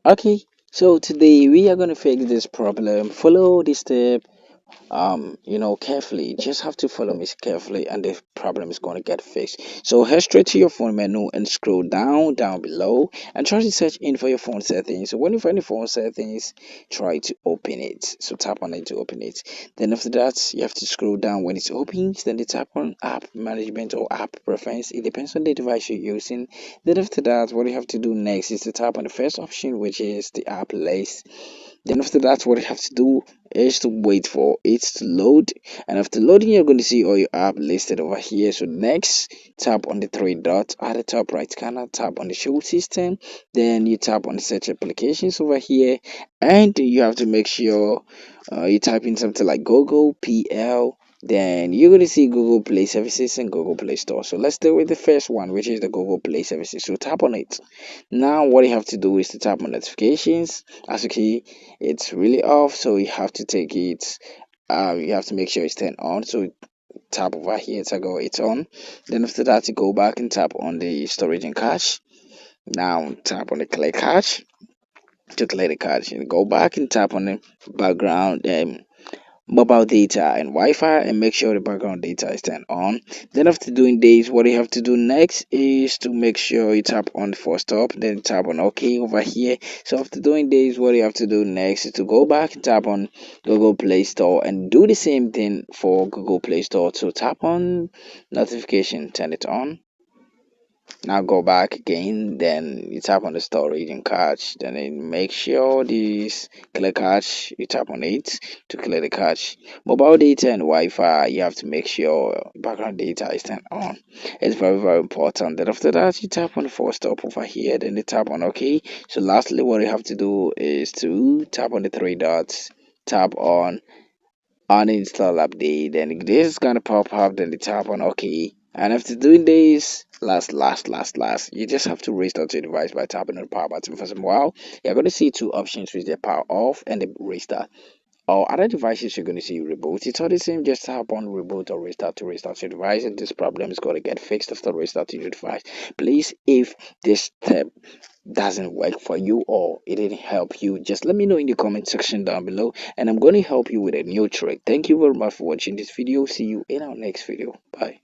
Okay, so today we are going to fix this problem. Follow this step carefully. Just have to follow me carefully and the problem is going to get fixed. So head straight to your phone menu and scroll down below and try to search in for your phone settings. So when you find the phone settings, try to open it. So tap on it to open it. Then after that, you have to scroll down. When it's open, then you tap on app management or app preference. It depends on the device you're using. Then after that, what you have to do next is to tap on the first option, which is the app list. Then after that, what you have to do is to wait for it to load. And after loading, you're going to see all your app listed over here. So next, tap on the three dots at the top right corner, tap on the show system. Then you tap on the search applications over here, and you have to make sure you type in something like Google PL. Then you're going to see Google Play Services and Google Play Store. So let's deal with the first one, which is the Google Play Services. So tap on it. Now, what you have to do is to tap on notifications. As you can, it's really off, so you have to take it. You have to make sure it's turned on. So tap over here to go it's on. Then after that, you go back and tap on the storage and cache. Now tap on the clear cache to clear the cache. And go back and tap on the background mobile data and Wi-Fi and make sure the background data is turned on. Then after doing this, what you have to do next is to make sure you tap on the force stop, then tap on OK over here. So after doing this, what you have to do next is to go back and tap on Google Play Store and do the same thing for Google Play Store. So tap on notification, turn it on. Now go back again, then you tap on the storage and cache, then make sure this clear cache, you tap on it to clear the cache. Mobile data and Wi-Fi, you have to make sure background data is turned on. It's very important. Then after that, you tap on the force stop over here, then you tap on OK. So lastly, what you have to do is to tap on the three dots, tap on uninstall update, then this is gonna pop up, then you tap on OK. And after doing this, last, you just have to restart your device by tapping on the power button for some while. You're going to see two options, which the power off and the restart. Or other devices, you're going to see reboot. It's all the same, just tap on reboot or restart to restart your device, and this problem is going to get fixed after restarting your device. Please, if this step doesn't work for you or it didn't help you, just let me know in the comment section down below, and I'm going to help you with a new trick. Thank you very much for watching this video. See you in our next video. Bye.